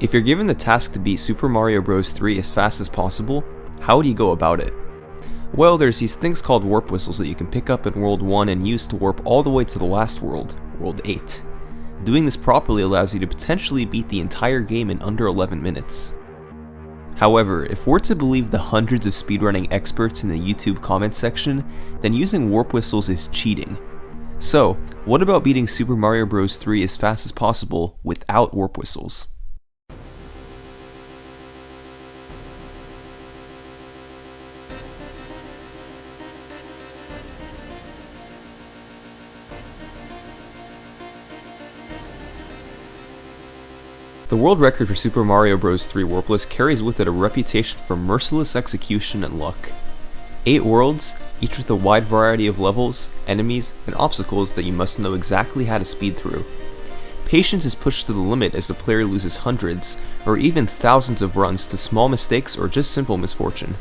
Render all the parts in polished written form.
If you're given the task to beat Super Mario Bros. 3 as fast as possible, how would you go about it? Well, there's these things called warp whistles that you can pick up in World 1 and use to warp all the way to the last world, World 8. Doing this properly allows you to potentially beat the entire game in under 11 minutes. However, if we're to believe the hundreds of speedrunning experts in the YouTube comment section, then using warp whistles is cheating. So, what about beating Super Mario Bros. 3 as fast as possible without warp whistles? The world record for Super Mario Bros. 3 Warpless carries with it a reputation for merciless execution and luck. 8 worlds, each with a wide variety of levels, enemies, and obstacles that you must know exactly how to speed through. Patience is pushed to the limit as the player loses hundreds, or even thousands of runs to small mistakes or just simple misfortune.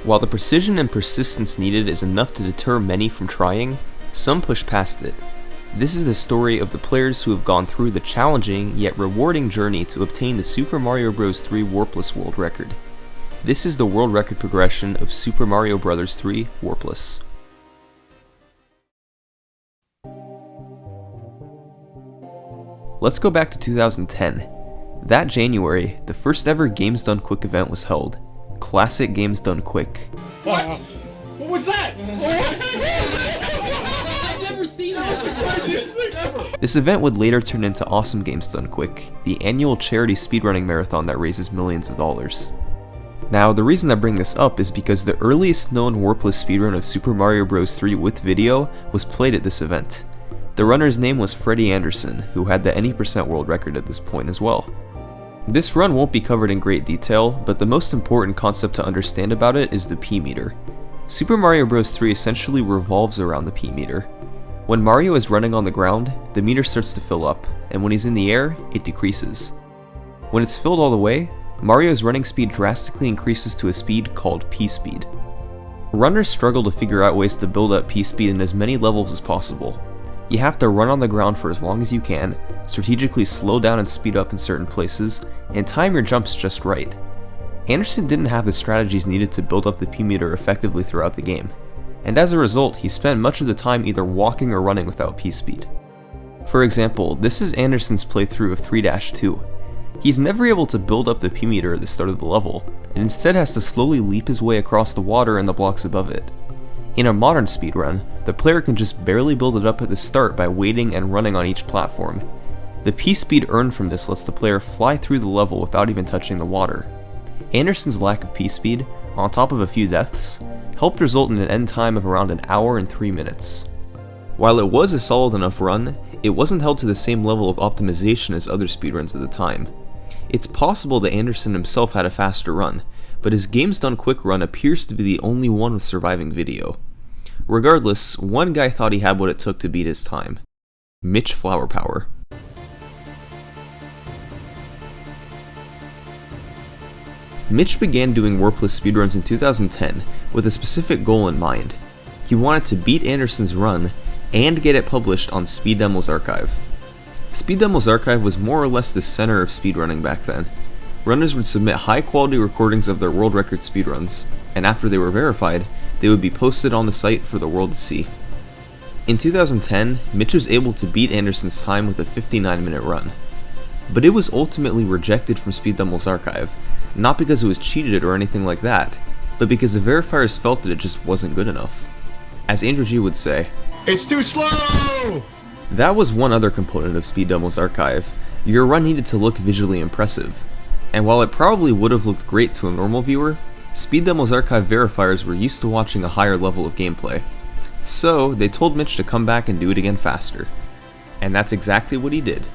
While the precision and persistence needed is enough to deter many from trying, some push past it. This is the story of the players who have gone through the challenging yet rewarding journey to obtain the Super Mario Bros. 3 Warpless world record. This is the world record progression of Super Mario Bros. 3 Warpless. Let's go back to 2010. That January, the first ever Games Done Quick event was held. Classic Games Done Quick. What? What was that? This event would later turn into Awesome Games Done Quick, the annual charity speedrunning marathon that raises millions of dollars. Now, the reason I bring this up is because the earliest known warpless speedrun of Super Mario Bros. 3 with video was played at this event. The runner's name was Freddie Anderson, who had the any% world record at this point as well. This run won't be covered in great detail, but the most important concept to understand about it is the P-meter. Super Mario Bros. 3 essentially revolves around the P-meter. When Mario is running on the ground, the meter starts to fill up, and when he's in the air, it decreases. When it's filled all the way, Mario's running speed drastically increases to a speed called P-speed. Runners struggle to figure out ways to build up P-speed in as many levels as possible. You have to run on the ground for as long as you can, strategically slow down and speed up in certain places, and time your jumps just right. Anderson didn't have the strategies needed to build up the P-meter effectively throughout the game, and as a result, he spent much of the time either walking or running without P-speed. For example, this is Anderson's playthrough of 3-2. He's never able to build up the P-meter at the start of the level, and instead has to slowly leap his way across the water and the blocks above it. In a modern speedrun, the player can just barely build it up at the start by waiting and running on each platform. The P-speed earned from this lets the player fly through the level without even touching the water. Anderson's lack of P-speed, on top of a few deaths, helped result in an end time of around an hour and 3 minutes. While it was a solid enough run, it wasn't held to the same level of optimization as other speedruns at the time. It's possible that Anderson himself had a faster run, but his Games Done Quick run appears to be the only one with surviving video. Regardless, one guy thought he had what it took to beat his time. Mitch Flower Power. Mitch began doing warpless speedruns in 2010 with a specific goal in mind. He wanted to beat Anderson's run and get it published on Speed Demo's archive. Speed Demo's archive was more or less the center of speedrunning back then. Runners would submit high quality recordings of their world record speedruns, and after they were verified, they would be posted on the site for the world to see. In 2010, Mitch was able to beat Anderson's time with a 59-minute run. But it was ultimately rejected from Speed Demo's archive, not because it was cheated or anything like that, but because the verifiers felt that it just wasn't good enough. As Andrew G would say, It's too slow! That was one other component of Speed Demo's archive. Your run needed to look visually impressive. And while it probably would have looked great to a normal viewer, Speed Demo's archive verifiers were used to watching a higher level of gameplay. So, they told Mitch to come back and do it again faster. And that's exactly what he did.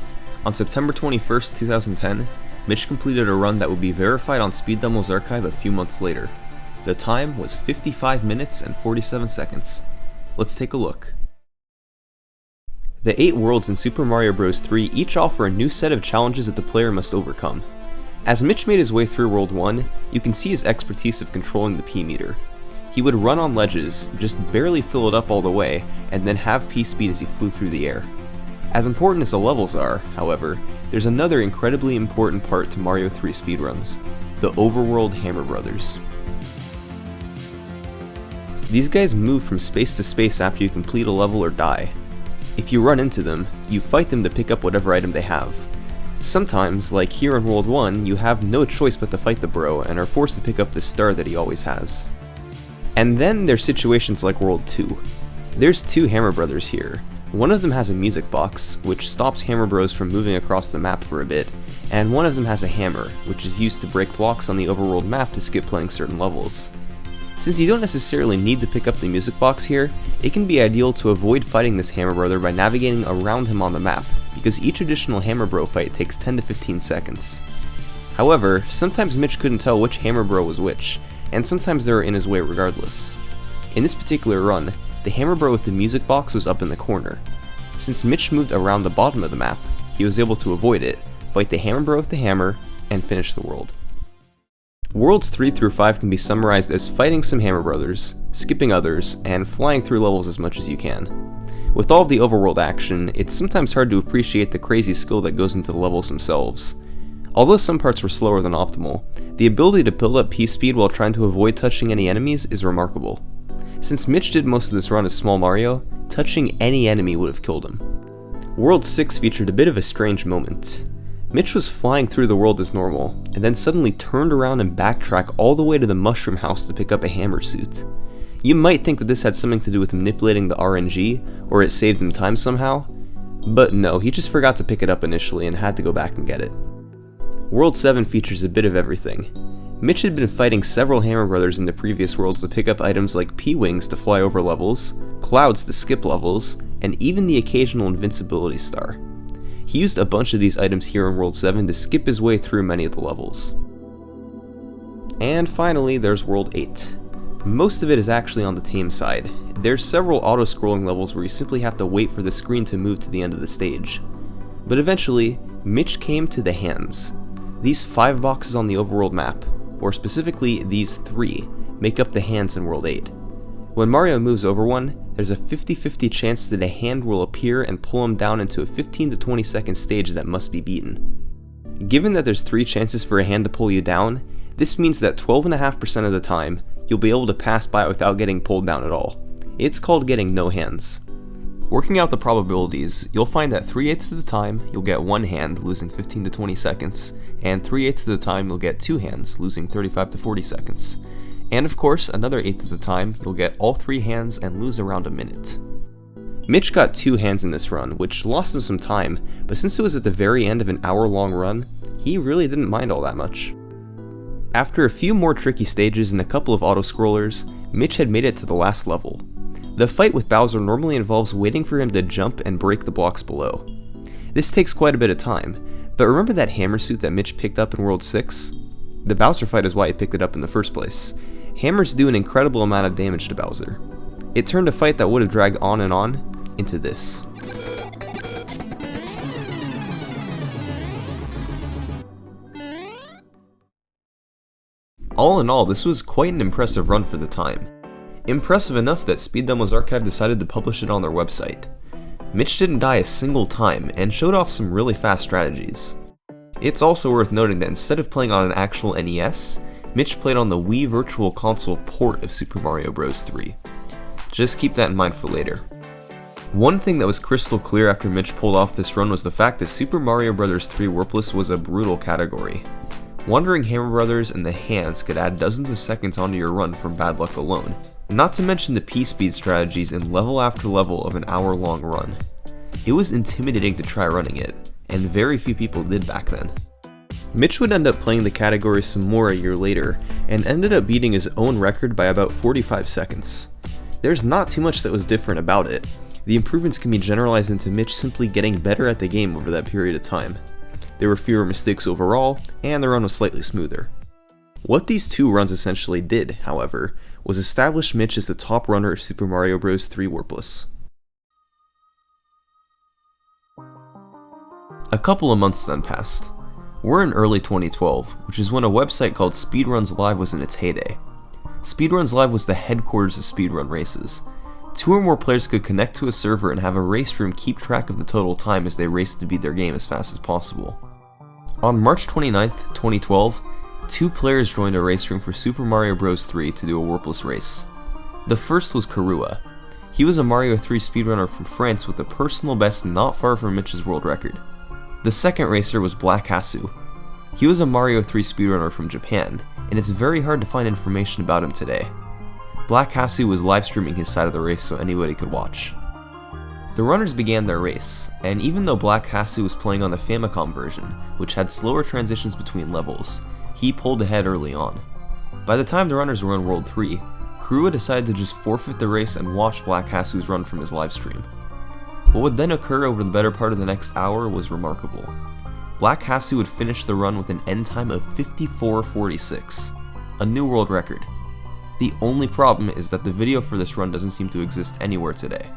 On September 21st, 2010, Mitch completed a run that would be verified on Speed Demo's archive a few months later. The time was 55 minutes and 47 seconds. Let's take a look. The 8 worlds in Super Mario Bros. 3 each offer a new set of challenges that the player must overcome. As Mitch made his way through World 1, you can see his expertise of controlling the P-meter. He would run on ledges, just barely fill it up all the way, and then have P-speed as he flew through the air. As important as the levels are, however, there's another incredibly important part to Mario 3 speedruns, the overworld Hammer Brothers. These guys move from space to space after you complete a level or die. If you run into them, you fight them to pick up whatever item they have. Sometimes, like here in World 1, you have no choice but to fight the bro and are forced to pick up the star that he always has. And then there's situations like World 2. There's two Hammer Brothers here. One of them has a music box, which stops Hammer Bros from moving across the map for a bit, and one of them has a hammer, which is used to break blocks on the overworld map to skip playing certain levels. Since you don't necessarily need to pick up the music box here, it can be ideal to avoid fighting this Hammer Brother by navigating around him on the map, because each additional Hammer Bro fight takes 10 to 15 seconds. However, sometimes Mitch couldn't tell which Hammer Bro was which, and sometimes they were in his way regardless. In this particular run, the Hammer Bro with the music box was up in the corner. Since Mitch moved around the bottom of the map, he was able to avoid it, fight the Hammer Bro with the hammer, and finish the world. Worlds 3 through 5 can be summarized as fighting some Hammer Brothers, skipping others, and flying through levels as much as you can. With all of the overworld action, it's sometimes hard to appreciate the crazy skill that goes into the levels themselves. Although some parts were slower than optimal, the ability to build up piece speed while trying to avoid touching any enemies is remarkable. Since Mitch did most of this run as Small Mario, touching any enemy would have killed him. World 6 featured a bit of a strange moment. Mitch was flying through the world as normal, and then suddenly turned around and backtracked all the way to the mushroom house to pick up a hammer suit. You might think that this had something to do with manipulating the RNG, or it saved him time somehow, but no, he just forgot to pick it up initially and had to go back and get it. World 7 features a bit of everything. Mitch had been fighting several Hammer Brothers in the previous worlds to pick up items like P-Wings to fly over levels, Clouds to skip levels, and even the occasional Invincibility Star. He used a bunch of these items here in World 7 to skip his way through many of the levels. And finally, there's World 8. Most of it is actually on the tame side. There's several auto-scrolling levels where you simply have to wait for the screen to move to the end of the stage. But eventually, Mitch came to the hands. These 5 boxes on the overworld map, or specifically these 3, make up the hands in World 8. When Mario moves over one, there's a 50-50 chance that a hand will appear and pull him down into a 15 to 20 second stage that must be beaten. Given that there's 3 chances for a hand to pull you down, this means that 12.5% of the time, you'll be able to pass by without getting pulled down at all. It's called getting no hands. Working out the probabilities, you'll find that 3/8 of the time, you'll get 1 hand, losing 15 to 20 seconds, and 3/8 of the time, you'll get 2 hands, losing 35 to 40 seconds. And of course, another 1/8 of the time, you'll get all 3 hands and lose around a minute. Mitch got 2 hands in this run, which lost him some time, but since it was at the very end of an hour-long run, he really didn't mind all that much. After a few more tricky stages and a couple of auto-scrollers, Mitch had made it to the last level. The fight with Bowser normally involves waiting for him to jump and break the blocks below. This takes quite a bit of time, but remember that hammer suit that Mitch picked up in World 6? The Bowser fight is why he picked it up in the first place. Hammers do an incredible amount of damage to Bowser. It turned a fight that would have dragged on into this. All in all, this was quite an impressive run for the time. Impressive enough that Speed Demo's Archive decided to publish it on their website. Mitch didn't die a single time and showed off some really fast strategies. It's also worth noting that instead of playing on an actual NES, Mitch played on the Wii Virtual Console port of Super Mario Bros. 3. Just keep that in mind for later. One thing that was crystal clear after Mitch pulled off this run was the fact that Super Mario Bros. 3 Warpless was a brutal category. Wandering Hammer Brothers and the hands could add dozens of seconds onto your run from bad luck alone, not to mention the P-speed strategies in level after level of an hour-long run. It was intimidating to try running it, and very few people did back then. Mitch would end up playing the category some more a year later, and ended up beating his own record by about 45 seconds. There's not too much that was different about it. The improvements can be generalized into Mitch simply getting better at the game over that period of time. There were fewer mistakes overall, and the run was slightly smoother. What these 2 runs essentially did, however, was establish Mitch as the top runner of Super Mario Bros. 3 Warpless. A couple of months then passed. We're in early 2012, which is when a website called Speedruns Live was in its heyday. Speedruns Live was the headquarters of speedrun races. 2 or more players could connect to a server and have a race room keep track of the total time as they raced to beat their game as fast as possible. On March 29th, 2012, 2 players joined a race room for Super Mario Bros. 3 to do a Warpless race. The first was Karua. He was a Mario 3 speedrunner from France with a personal best not far from Mitch's world record. The second racer was Black Hasu. He was a Mario 3 speedrunner from Japan, and it's very hard to find information about him today. Black Hasu was live streaming his side of the race so anybody could watch. The runners began their race, and even though Black Hasu was playing on the Famicom version, which had slower transitions between levels, he pulled ahead early on. By the time the runners were in World 3, Karua decided to just forfeit the race and watch Black Hasu's run from his livestream. What would then occur over the better part of the next hour was remarkable. Black Hasu would finish the run with an end time of 54:46, a new world record. The only problem is that the video for this run doesn't seem to exist anywhere today.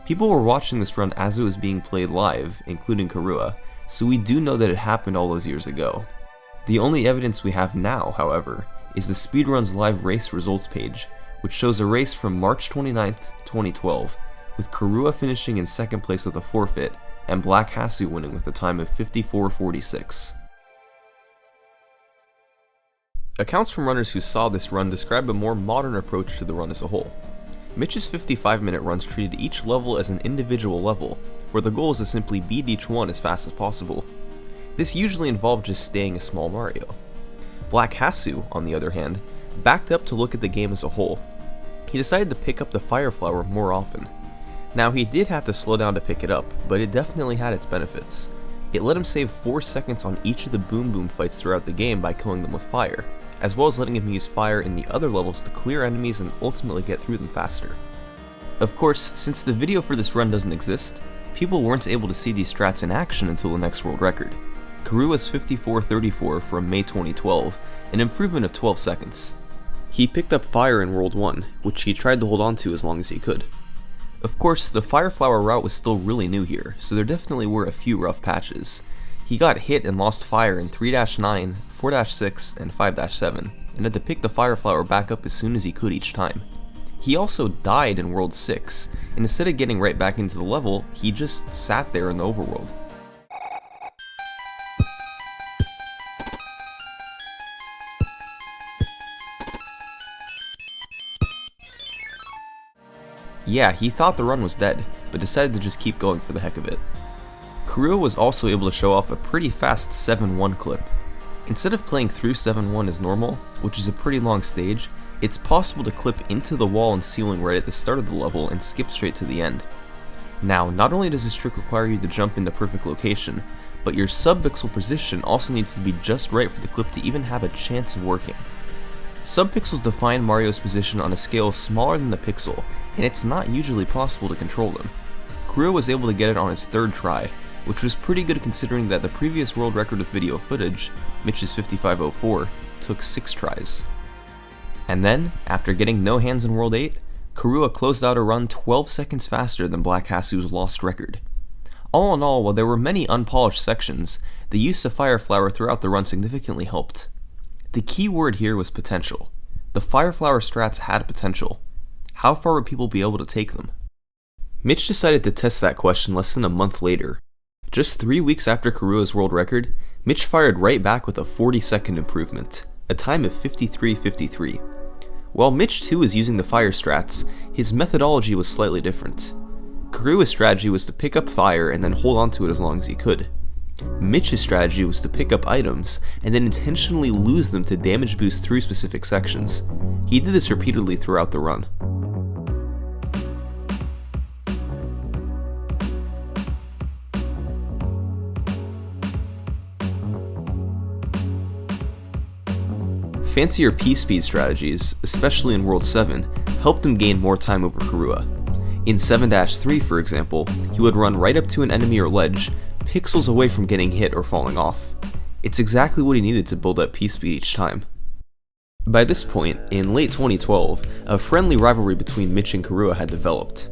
People were watching this run as it was being played live, including Karua, so we do know that it happened all those years ago. The only evidence we have now, however, is the Speedrun's live race results page, which shows a race from March 29th, 2012, with Karua finishing in second place with a forfeit, and Black Hasu winning with a time of 54:46. Accounts from runners who saw this run describe a more modern approach to the run as a whole. Mitch's 55-minute runs treated each level as an individual level, where the goal is to simply beat each one as fast as possible. This usually involved just staying a small Mario. Black Hasu, on the other hand, backed up to look at the game as a whole. He decided to pick up the Fire Flower more often. Now, he did have to slow down to pick it up, but it definitely had its benefits. It let him save 4 seconds on each of the Boom Boom fights throughout the game by killing them with fire, as well as letting him use fire in the other levels to clear enemies and ultimately get through them faster. Of course, since the video for this run doesn't exist, people weren't able to see these strats in action until the next world record. Karua's 54:34 from May 2012, an improvement of 12 seconds. He picked up fire in World 1, which he tried to hold on to as long as he could. Of course, the Fire Flower route was still really new here, so there definitely were a few rough patches. He got hit and lost fire in 3-9, 4-6, and 5-7, and had to pick the Fire Flower back up as soon as he could each time. He also died in World 6, and instead of getting right back into the level, he just sat there in the overworld. Yeah, he thought the run was dead, but decided to just keep going for the heck of it. Karua was also able to show off a pretty fast 7-1 clip. Instead of playing through 7-1 as normal, which is a pretty long stage, it's possible to clip into the wall and ceiling right at the start of the level and skip straight to the end. Now, not only does this trick require you to jump in the perfect location, but your sub-pixel position also needs to be just right for the clip to even have a chance of working. Subpixels define Mario's position on a scale smaller than the pixel, and it's not usually possible to control them. Karua was able to get it on his 3rd try, which was pretty good considering that the previous world record with video footage, Mitch's 55:04, took 6 tries. And then, after getting no hands in World 8, Karua closed out a run 12 seconds faster than Black Hasu's lost record. All in all, while there were many unpolished sections, the use of Fire Flower throughout the run significantly helped. The key word here was potential. The Fire Flower strats had potential. How far would people be able to take them? Mitch decided to test that question less than a month later. Just 3 weeks after Karua's world record, Mitch fired right back with a 40-second improvement, a time of 53:53. While Mitch too was using the fire strats, his methodology was slightly different. Karua's strategy was to pick up fire and then hold onto it as long as he could. Mitch's strategy was to pick up items and then intentionally lose them to damage boost through specific sections. He did this repeatedly throughout the run. Fancier P-speed strategies, especially in World 7, helped him gain more time over Karua. In 7-3, for example, he would run right up to an enemy or ledge, pixels away from getting hit or falling off. It's exactly what he needed to build up P-speed each time. By this point, in late 2012, a friendly rivalry between Mitch and Karua had developed.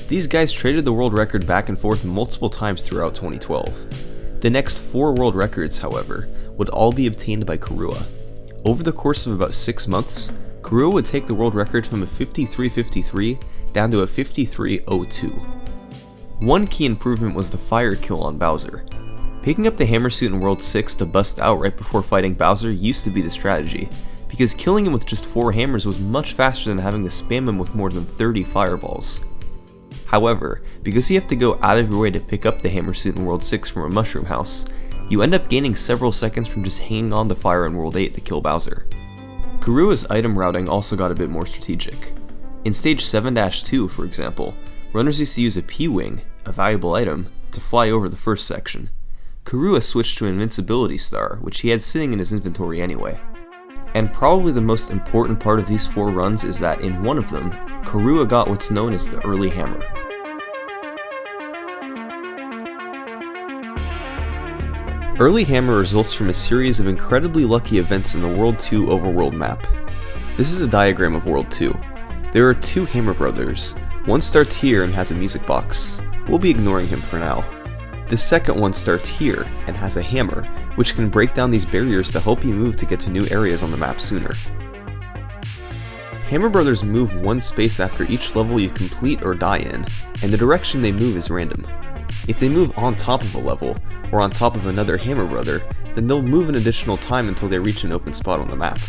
These guys traded the world record back and forth multiple times throughout 2012. The next 4 world records, however, would all be obtained by Karua. Over the course of about 6 months, Karua would take the world record from a 53:53 down to a 53.02. One key improvement was the fire kill on Bowser. Picking up the hammer suit in World 6 to bust out right before fighting Bowser used to be the strategy, because killing him with just 4 hammers was much faster than having to spam him with more than 30 fireballs. However, because you have to go out of your way to pick up the hammer suit in World 6 from a mushroom house, you end up gaining several seconds from just hanging on to fire in World 8 to kill Bowser. Kurua's item routing also got a bit more strategic. In stage 7-2, for example, runners used to use a P-Wing, a valuable item, to fly over the first section. Kurua switched to an invincibility star, which he had sitting in his inventory anyway. And probably the most important part of these 4 runs is that in one of them, Kurua got what's known as the early hammer. Early hammer results from a series of incredibly lucky events in the World 2 overworld map. This is a diagram of World 2. There are 2 Hammer Brothers. One starts here and has a music box. We'll be ignoring him for now. The second one starts here and has a hammer, which can break down these barriers to help you move to get to new areas on the map sooner. Hammer Brothers move 1 space after each level you complete or die in, and the direction they move is random. If they move on top of a level, or on top of another Hammer Brother, then they'll move an additional time until they reach an open spot on the map.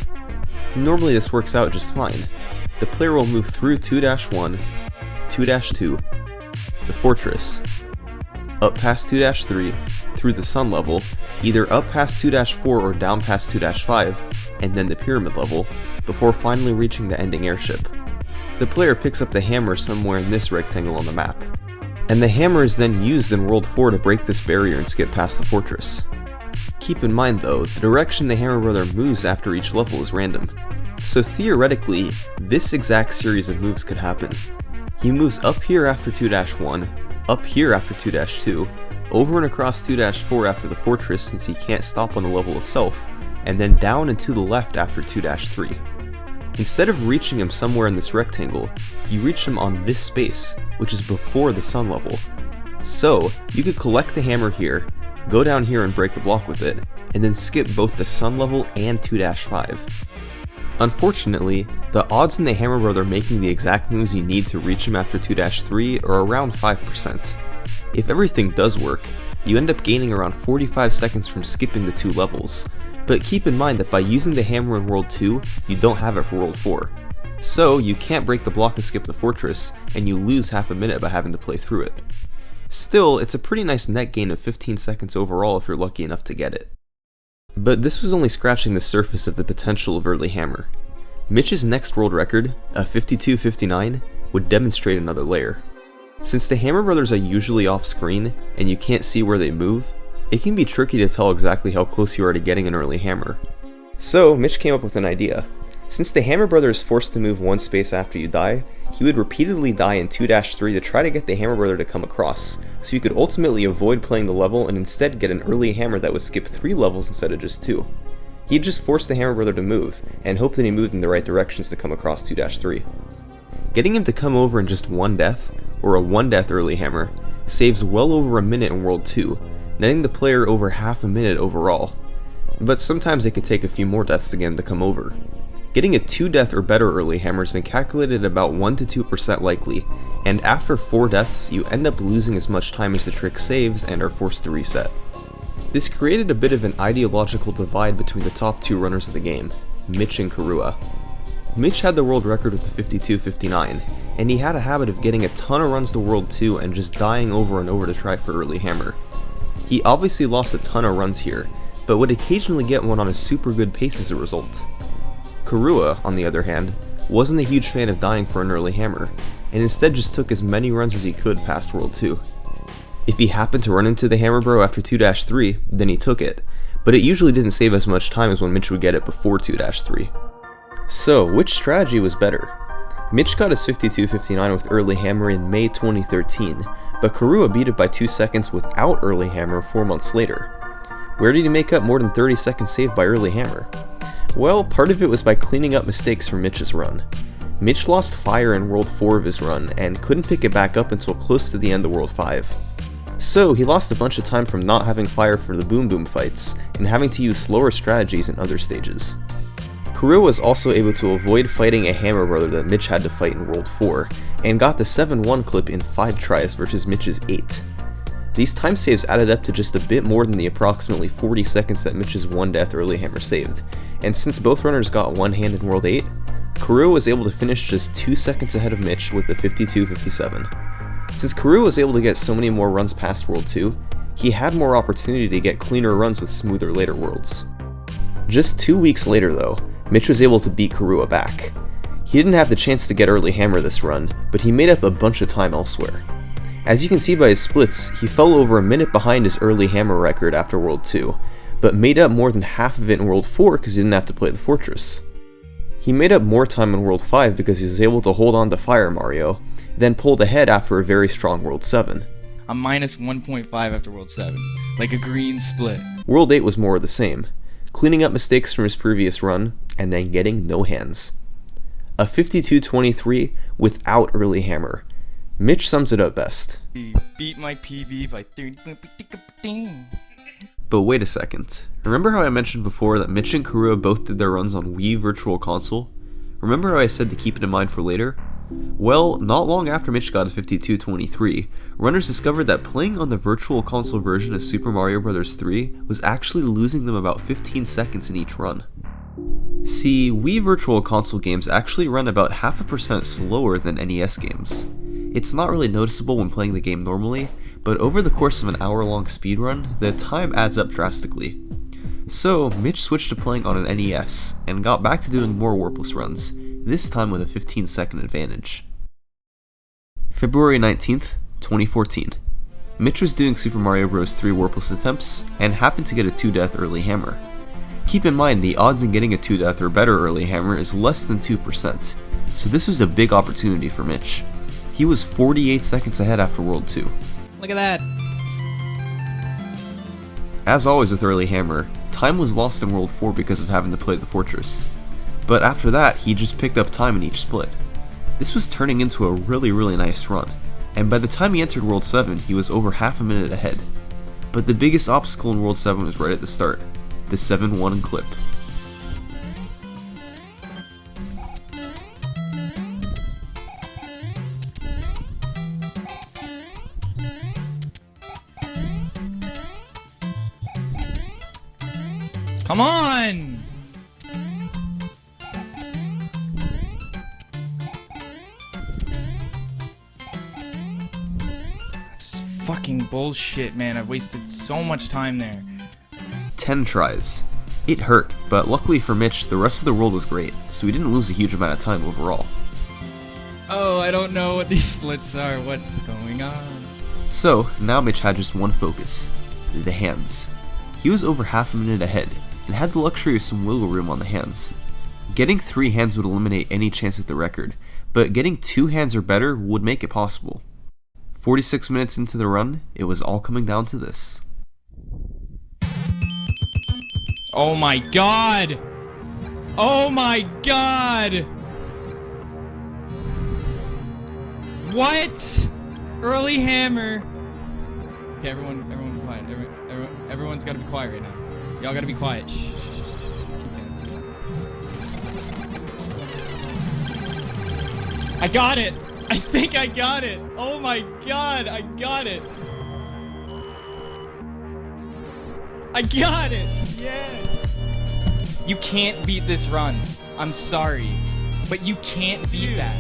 Normally this works out just fine. The player will move through 2-1, 2-2, the fortress, up past 2-3, through the sun level, either up past 2-4 or down past 2-5, and then the pyramid level, before finally reaching the ending airship. The player picks up the hammer somewhere in this rectangle on the map, and the hammer is then used in World 4 to break this barrier and skip past the fortress. Keep in mind though, the direction the Hammer Brother moves after each level is random, so theoretically, this exact series of moves could happen. He moves up here after 2-1, up here after 2-2, over and across 2-4 after the fortress since he can't stop on the level itself, and then down and to the left after 2-3. Instead of reaching him somewhere in this rectangle, you reach him on this space, which is before the sun level. So, you could collect the hammer here, go down here and break the block with it, and then skip both the sun level and 2-5. Unfortunately, the odds in the Hammer Brother making the exact moves you need to reach him after 2-3 are around 5%. If everything does work, you end up gaining around 45 seconds from skipping the 2 levels, but keep in mind that by using the hammer in World 2, you don't have it for World 4. So you can't break the block to skip the fortress, and you lose half a minute by having to play through it. Still, it's a pretty nice net gain of 15 seconds overall if you're lucky enough to get it. But this was only scratching the surface of the potential of early hammer. Mitch's next world record, a 52-59, would demonstrate another layer. Since the Hammer Brothers are usually off screen, and you can't see where they move, it can be tricky to tell exactly how close you are to getting an early hammer. So, Mitch came up with an idea. Since the Hammer Brother is forced to move 1 space after you die, he would repeatedly die in 2-3 to try to get the Hammer Brother to come across, so you could ultimately avoid playing the level and instead get an early hammer that would skip 3 levels instead of just 2. He'd just force the Hammer Brother to move, and hope that he moved in the right directions to come across 2-3. Getting him to come over in just 1 death, or a 1 death early hammer, saves well over a minute in World 2, netting the player over half a minute overall. But sometimes it could take a few more deaths to get him to come over. Getting a 2 death or better early hammer has been calculated at about 1-2% likely, and after 4 deaths you end up losing as much time as the trick saves and are forced to reset. This created a bit of an ideological divide between the top 2 runners of the game, Mitch and Kurua. Mitch had the world record with the 52-59, and he had a habit of getting a ton of runs to World 2 and just dying over and over to try for early hammer. He obviously lost a ton of runs here, but would occasionally get one on a super good pace as a result. Kurua, on the other hand, wasn't a huge fan of dying for an early hammer, and instead just took as many runs as he could past World 2. If he happened to run into the Hammer Bro after 2-3, then he took it, but it usually didn't save as much time as when Mitch would get it before 2-3. So, which strategy was better? Mitch got his 52-59 with early hammer in May 2013, but Kurua beat it by 2 seconds without early hammer 4 months later. Where did he make up more than 30 seconds saved by early hammer? Well, part of it was by cleaning up mistakes from Mitch's run. Mitch lost fire in World 4 of his run, and couldn't pick it back up until close to the end of World 5. So, he lost a bunch of time from not having fire for the Boom Boom fights, and having to use slower strategies in other stages. Karua was also able to avoid fighting a hammer brother that Mitch had to fight in World 4, and got the 7-1 clip in 5 tries versus Mitch's 8. These time saves added up to just a bit more than the approximately 40 seconds that Mitch's 1-death early hammer saved, and since both runners got one hand in World 8, Karua was able to finish just 2 seconds ahead of Mitch with the 52-57. Since Karua was able to get so many more runs past World 2, he had more opportunity to get cleaner runs with smoother later worlds. Just 2 weeks later though, Mitch was able to beat Karua back. He didn't have the chance to get early hammer this run, but he made up a bunch of time elsewhere. As you can see by his splits, he fell over a minute behind his early hammer record after World 2, but made up more than half of it in World 4 because he didn't have to play the Fortress. He made up more time in World 5 because he was able to hold on to Fire Mario, then pulled ahead after a very strong World 7. I'm minus 1.5 after World 7, like a green split. World 8 was more of the same, cleaning up mistakes from his previous run, and then getting no hands. A 52-23 without early hammer. Mitch sums it up best. Beat my PB by 30. But wait a second. Remember how I mentioned before that Mitch and Karua both did their runs on Wii Virtual Console? Remember how I said to keep it in mind for later? Well, not long after Mitch got a 52-23, runners discovered that playing on the Virtual Console version of Super Mario Bros. 3 was actually losing them about 15 seconds in each run. See, Wii Virtual Console games actually run about 0.5% slower than NES games. It's not really noticeable when playing the game normally, but over the course of an hour-long speedrun, the time adds up drastically. So, Mitch switched to playing on an NES, and got back to doing more Warpless runs, this time with a 15-second advantage. February 19th, 2014. Mitch was doing Super Mario Bros. 3 Warpless attempts, and happened to get a 2-death early hammer. Keep in mind, the odds in getting a 2-death or better early hammer is less than 2%, so this was a big opportunity for Mitch. He was 48 seconds ahead after World 2. Look at that. As always with early hammer, time was lost in World 4 because of having to play the Fortress. But after that, he just picked up time in each split. This was turning into a really nice run, and by the time he entered World 7, he was over half a minute ahead. But the biggest obstacle in World 7 was right at the start, the 7-1 clip. Come on! That's fucking bullshit, man. I've wasted so much time there. 10 tries. It hurt, but luckily for Mitch, the rest of the world was great, so he didn't lose a huge amount of time overall. Oh, I don't know what these splits are. What's going on? So, now Mitch had just one focus, the hands. He was over half a minute ahead, and had the luxury of some wiggle room on the hands. Getting 3 hands would eliminate any chance at the record, but getting 2 hands or better would make it possible. 46 minutes into the run, it was all coming down to this. Oh my god! Oh my god! What? Early hammer. Okay, everyone be quiet. Everyone's gotta be quiet right now. Y'all gotta be quiet. Shh. I got it! I think I got it! Oh my god, I got it! I got it! Yes! You can't beat this run. I'm sorry. But you can't beat that.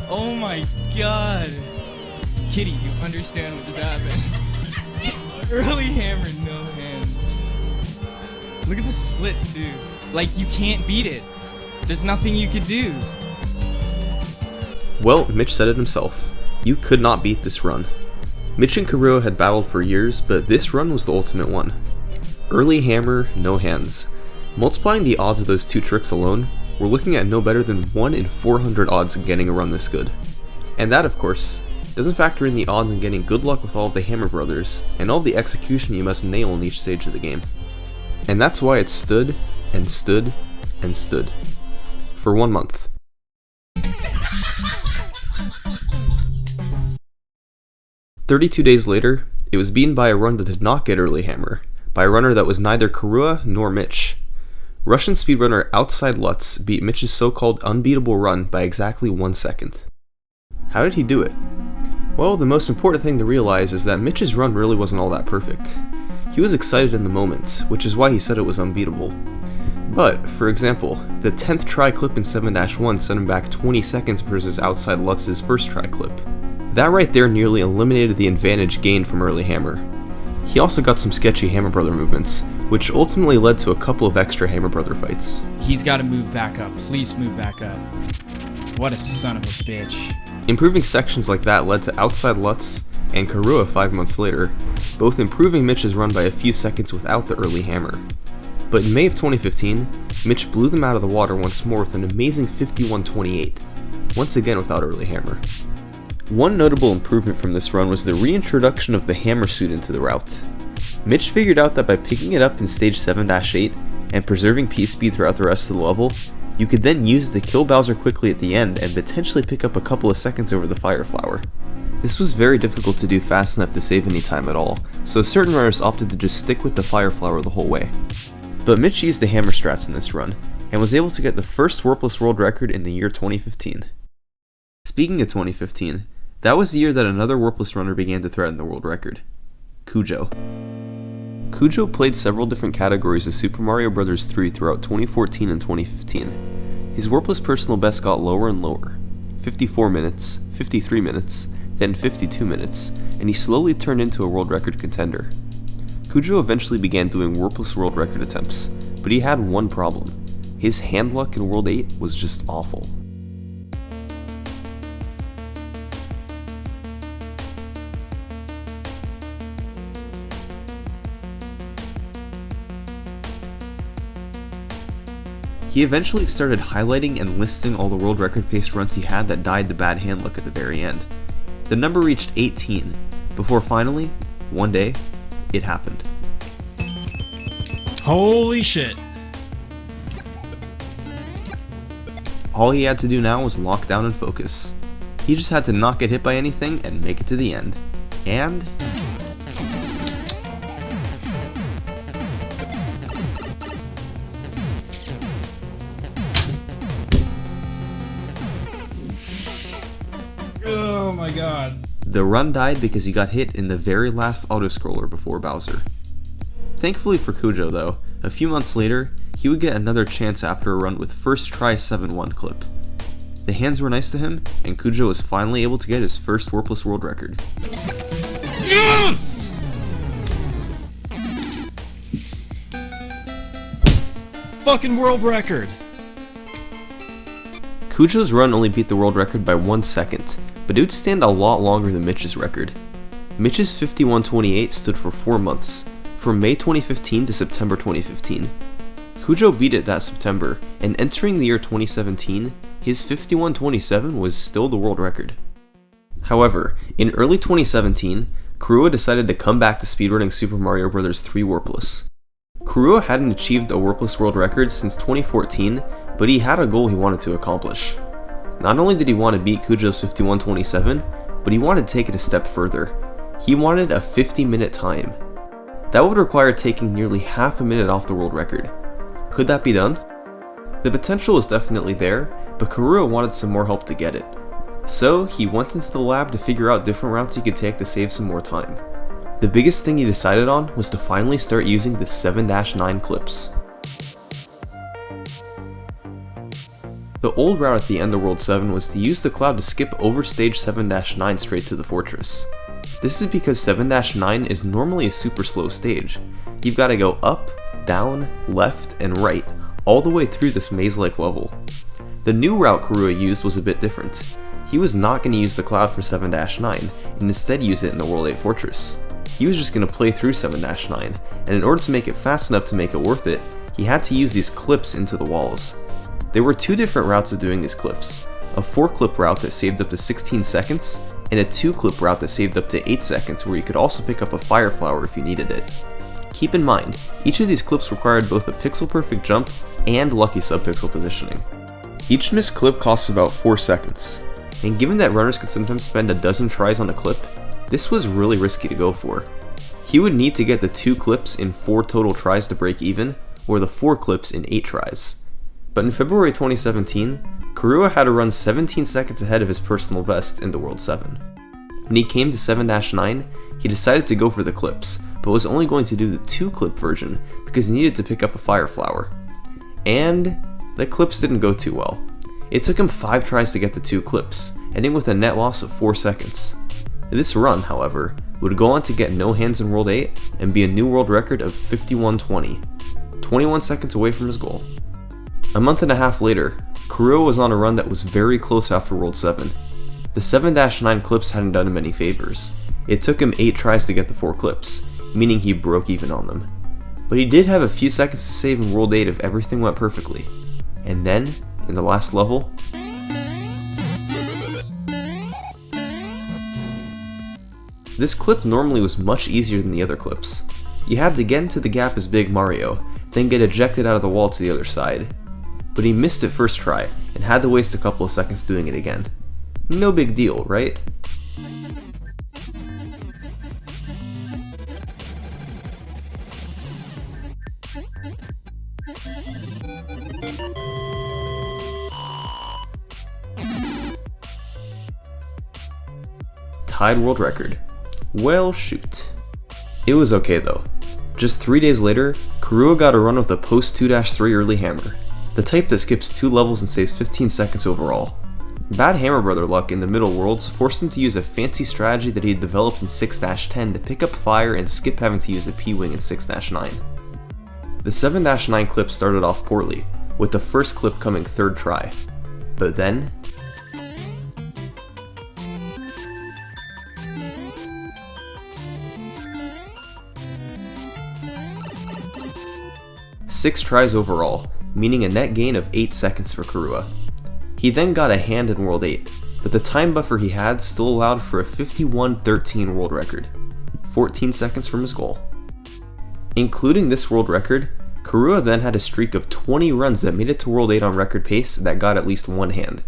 Oh my god. Kitty, do you understand what just happened? Early hammer, no hands. Look at the splits, too. Like, you can't beat it. There's nothing you could do. Well, Mitch said it himself. You could not beat this run. Mitch and Karua had battled for years, but this run was the ultimate one. Early hammer, no hands. Multiplying the odds of those 2 tricks alone, we're looking at no better than 1 in 400 odds of getting a run this good. And that, of course, doesn't factor in the odds on getting good luck with all of the hammer brothers, and all of the execution you must nail in each stage of the game. And that's why it stood, and stood, and stood. For 1 month. "32 days later, it was beaten by a run that did not get early hammer, by a runner that was neither Karua nor Mitch. Russian speedrunner Outside Lutz beat Mitch's so-called unbeatable run by exactly 1 second. How did he do it? Well, the most important thing to realize is that Mitch's run really wasn't all that perfect. He was excited in the moment, which is why he said it was unbeatable. But, for example, the 10th try clip in 7-1 set him back 20 seconds versus Outside Lutz's first try clip. That right there nearly eliminated the advantage gained from early hammer. He also got some sketchy Hammer Brother movements, which ultimately led to a couple of extra Hammer Brother fights. He's got to move back up. Please move back up. What a son of a bitch. Improving sections like that led to Outside Lutz and Karua 5 months later, both improving Mitch's run by a few seconds without the early hammer. But in May of 2015, Mitch blew them out of the water once more with an amazing 51-28, once again without early hammer. One notable improvement from this run was the reintroduction of the hammer suit into the route. Mitch figured out that by picking it up in stage 7-8 and preserving P-speed throughout the rest of the level, you could then use it to kill Bowser quickly at the end and potentially pick up a couple of seconds over the Fire Flower. This was very difficult to do fast enough to save any time at all, so certain runners opted to just stick with the Fire Flower the whole way. But Mitch used the hammer strats in this run, and was able to get the first Warpless world record in the year 2015. Speaking of 2015, that was the year that another Warpless runner began to threaten the world record, Cujo. Cujo played several different categories of Super Mario Bros. 3 throughout 2014 and 2015. His Warpless personal best got lower and lower, 54 minutes, 53 minutes, then 52 minutes, and he slowly turned into a world record contender. Cujo eventually began doing Warpless world record attempts, but he had one problem. His hand luck in World 8 was just awful. He eventually started highlighting and listing all the world record paced runs he had that died to bad hand luck at the very end. The number reached 18, before finally, one day, it happened. Holy shit. All he had to do now was lock down and focus. He just had to not get hit by anything and make it to the end. And... oh my god. the run died because he got hit in the very last autoscroller before Bowser. Thankfully for Cujo though, a few months later, he would get another chance after a run with first try 7-1 clip. The hands were nice to him, and Cujo was finally able to get his first Warpless world record. Yes! Fucking world record! Cujo's run only beat the world record by 1 second, but it would stand a lot longer than Mitch's record. Mitch's 51-28 stood for 4 months, from May 2015 to September 2015. Cujo beat it that September, and entering the year 2017, his 51-27 was still the world record. However, in early 2017, Karua decided to come back to speedrunning Super Mario Bros. 3 Warpless. Karua hadn't achieved a Warpless world record since 2014, but he had a goal he wanted to accomplish. Not only did he want to beat Cujo's 51-27, but he wanted to take it a step further. He wanted a 50-minute time. That would require taking nearly half a minute off the world record. Could that be done? The potential was definitely there, but Karua wanted some more help to get it. So he went into the lab to figure out different routes he could take to save some more time. The biggest thing he decided on was to finally start using the 7-9 clips. The old route at the end of World 7 was to use the cloud to skip over stage 7-9 straight to the fortress. This is because 7-9 is normally a super slow stage. You've got to go up, down, left, and right, all the way through this maze-like level. The new route Karua used was a bit different. He was not going to use the cloud for 7-9, and instead use it in the World 8 fortress. He was just going to play through 7-9, and in order to make it fast enough to make it worth it, he had to use these clips into the walls. There were two different routes of doing these clips, a 4-clip route that saved up to 16 seconds, and a 2-clip route that saved up to 8 seconds where you could also pick up a fire flower if you needed it. Keep in mind, each of these clips required both a pixel-perfect jump and lucky subpixel positioning. Each missed clip costs about 4 seconds, and given that runners could sometimes spend a dozen tries on a clip, this was really risky to go for. He would need to get the 2 clips in 4 total tries to break even, or the 4 clips in 8 tries. But in February 2017, Korua had to run 17 seconds ahead of his personal best in the World 7. When he came to 7-9, he decided to go for the clips, but was only going to do the 2-clip version because he needed to pick up a fire flower. And the clips didn't go too well. It took him 5 tries to get the 2 clips, ending with a net loss of 4 seconds. This run, however, would go on to get no hands in World 8 and be a new world record of 51:20, 21 seconds away from his goal. A month and a half later, Korua was on a run that was very close after World 7. The 7-9 clips hadn't done him any favors. It took him 8 tries to get the 4 clips, meaning he broke even on them. But he did have a few seconds to save in World 8 if everything went perfectly. And then, in the last level, this clip normally was much easier than the other clips. You had to get into the gap as Big Mario, then get ejected out of the wall to the other side. But he missed it first try, and had to waste a couple of seconds doing it again. No big deal, right? Tied world record. Well, shoot. It was okay though. Just 3 days later, Korua got a run with a post 2-3 early hammer, the type that skips 2 levels and saves 15 seconds overall. Bad hammer brother luck in the middle worlds forced him to use a fancy strategy that he had developed in 6-10 to pick up fire and skip having to use a P-wing in 6-9. The 7-9 clip started off poorly, with the first clip coming 3rd try. But then, six tries overall, meaning a net gain of 8 seconds for Korua. He then got a hand in World 8, but the time buffer he had still allowed for a 51:13 world record, 14 seconds from his goal. Including this world record, Korua then had a streak of 20 runs that made it to World 8 on record pace that got at least 1 hand.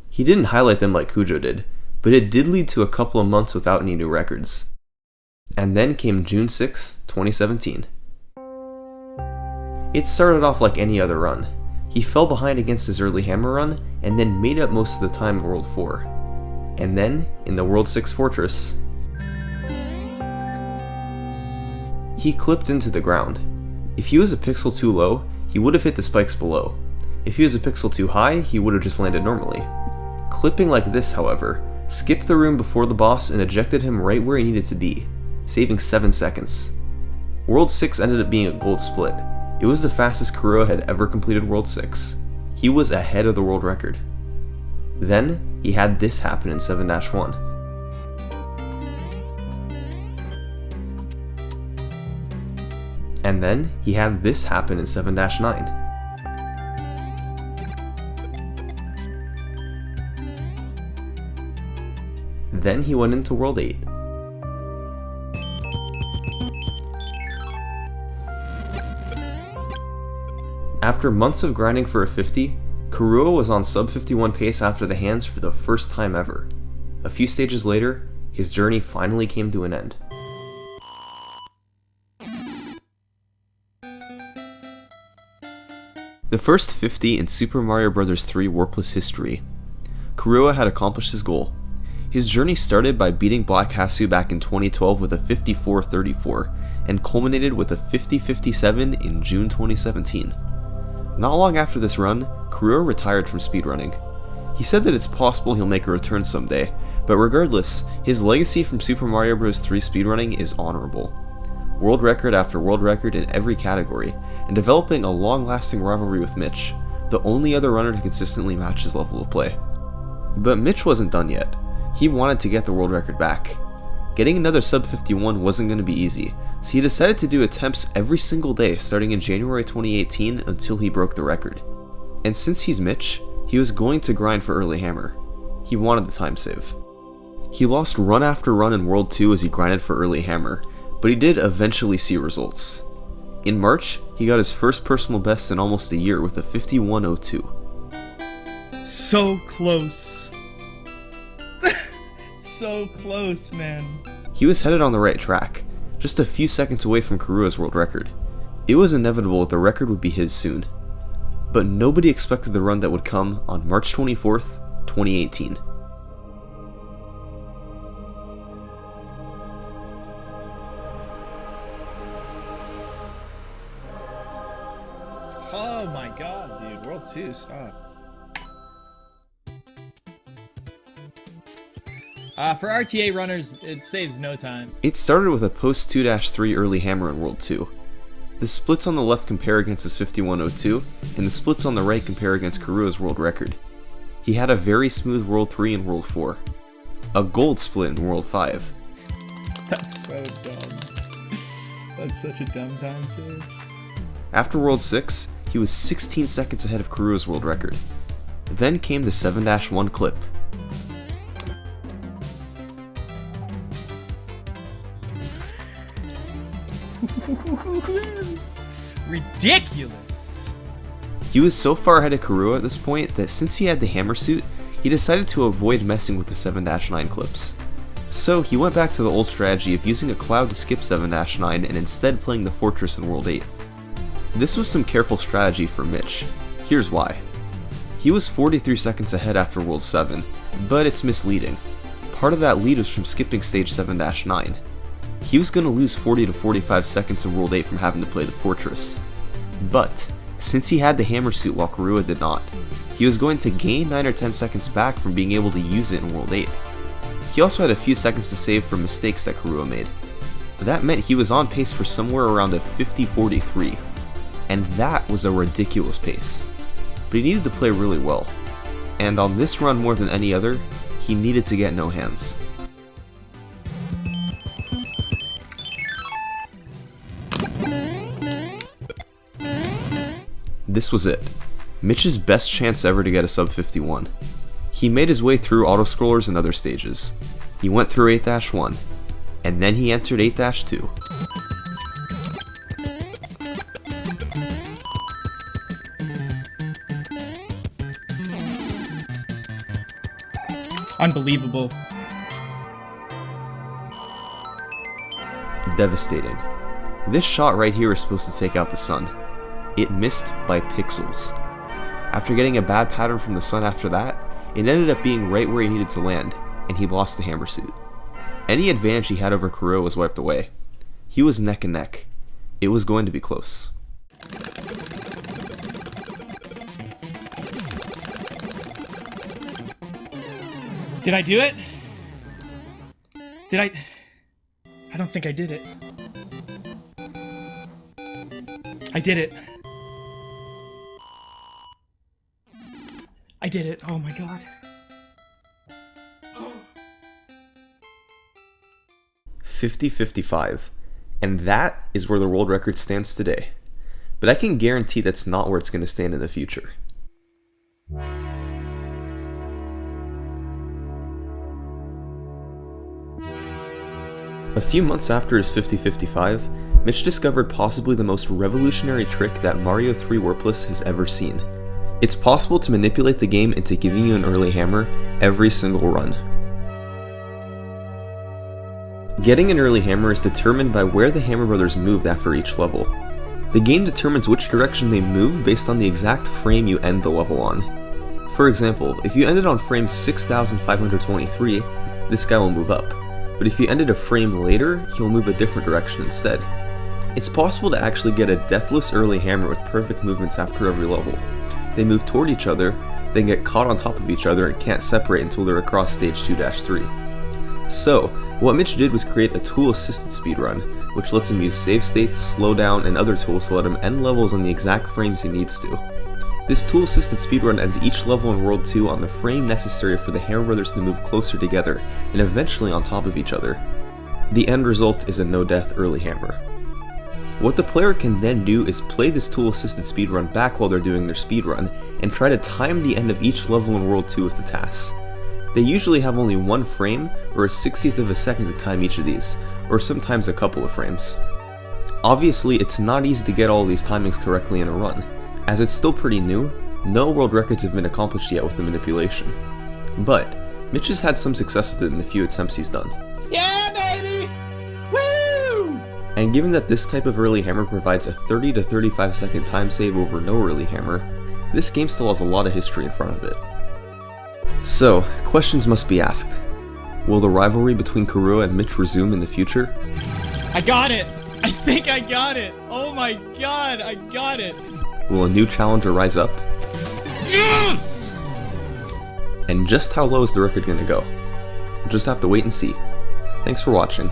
He didn't highlight them like Cujo did, but it did lead to a couple of months without any new records. And then came June 6, 2017. It started off like any other run. He fell behind against his early hammer run, and then made up most of the time in World 4. And then, in the World 6 Fortress, he clipped into the ground. If he was a pixel too low, he would have hit the spikes below. If he was a pixel too high, he would have just landed normally. Clipping like this, however, skipped the room before the boss and ejected him right where he needed to be, saving 7 seconds. World 6 ended up being a gold split. It was the fastest Korua had ever completed World 6. He was ahead of the world record. Then, he had this happen in 7-1. And then, he had this happen in 7-9. Then he went into World 8. After months of grinding for a 50, Korua was on sub 51 pace after the hands for the first time ever. A few stages later, his journey finally came to an end. The first 50 in Super Mario Bros. 3 Warpless history. Korua had accomplished his goal. His journey started by beating Black Hasu back in 2012 with a 54-34, and culminated with a 50-57 in June 2017. Not long after this run, Korua retired from speedrunning. He said that it's possible he'll make a return someday, but regardless, his legacy from Super Mario Bros. 3 speedrunning is honorable. World record after world record in every category, and developing a long-lasting rivalry with Mitch, the only other runner to consistently match his level of play. But Mitch wasn't done yet. He wanted to get the world record back. Getting another sub 51 wasn't going to be easy, so he decided to do attempts every single day starting in January 2018 until he broke the record. And since he's Mitch, he was going to grind for early hammer. He wanted the time save. He lost run after run in World 2 as he grinded for early hammer, but he did eventually see results. In March, he got his first personal best in almost a year with a 51:02. So close. So close, man. He was headed on the right track, just a few seconds away from Korua's world record. It was inevitable that the record would be his soon, but nobody expected the run that would come on March 24th, 2018. Oh my god, dude. World 2, stop. For RTA runners, it saves no time. It started with a post 2-3 early hammer in World 2. The splits on the left compare against his 51.02, and the splits on the right compare against Karua's world record. He had a very smooth World 3 and World 4. A gold split in World 5. That's so dumb. That's such a dumb time save. After World 6, he was 16 seconds ahead of Karua's world record. Then came the 7-1 clip. Ridiculous! He was so far ahead of Karua at this point that since he had the hammer suit, he decided to avoid messing with the 7-9 clips. So he went back to the old strategy of using a cloud to skip 7-9 and instead playing the Fortress in World 8. This was some careful strategy for Mitch. Here's why. He was 43 seconds ahead after World 7, but it's misleading. Part of that lead was from skipping stage 7-9. He was going to lose 40 to 45 seconds in World 8 from having to play the Fortress. But, since he had the hammer suit while Karua did not, he was going to gain 9 or 10 seconds back from being able to use it in World 8. He also had a few seconds to save from mistakes that Karua made. That meant he was on pace for somewhere around a 50-43, and that was a ridiculous pace. But he needed to play really well, and on this run more than any other, he needed to get no hands. This was it. Mitch's best chance ever to get a sub 51. He made his way through autoscrollers and other stages. He went through 8-1, and then he entered 8-2. Unbelievable. Devastating. This shot right here is supposed to take out the sun. It missed by pixels. After getting a bad pattern from the sun after that, it ended up being right where he needed to land, and he lost the hammer suit. Any advantage he had over Karua was wiped away. He was neck and neck. It was going to be close. Did I do it? I don't think I did it. I did it. I did it. Oh my god. 50-55, and that is where the world record stands today. But I can guarantee that's not where it's going to stand in the future. A few months after his 50-55, Mitch discovered possibly the most revolutionary trick that Mario 3 Warpless has ever seen. It's possible to manipulate the game into giving you an early hammer every single run. Getting an early hammer is determined by where the Hammer Brothers moved after each level. The game determines which direction they move based on the exact frame you end the level on. For example, if you ended on frame 6523, this guy will move up, but if you ended a frame later, he'll move a different direction instead. It's possible to actually get a deathless early hammer with perfect movements after every level. They move toward each other, then get caught on top of each other and can't separate until they're across stage 2-3. So, what Mitch did was create a tool-assisted speedrun, which lets him use save states, slowdown, and other tools to let him end levels on the exact frames he needs to. This tool-assisted speedrun ends each level in World 2 on the frame necessary for the Hammer Brothers to move closer together, and eventually on top of each other. The end result is a no-death early hammer. What the player can then do is play this tool-assisted speedrun back while they're doing their speedrun, and try to time the end of each level in World 2 with the tasks. They usually have only one frame, or a 60th of a second to time each of these, or sometimes a couple of frames. Obviously, it's not easy to get all these timings correctly in a run. As it's still pretty new, no world records have been accomplished yet with the manipulation. But, Mitch has had some success with it in the few attempts he's done. Yeah, baby! Woo! And given that this type of early hammer provides a 30 to 35 second time save over no early hammer, this game still has a lot of history in front of it. So, questions must be asked. Will the rivalry between Karua and Mitch resume in the future? I got it! I think I got it! Oh my god, I got it! Will a new challenger rise up? Yes! And just how low is the record gonna go? We'll just have to wait and see. Thanks for watching.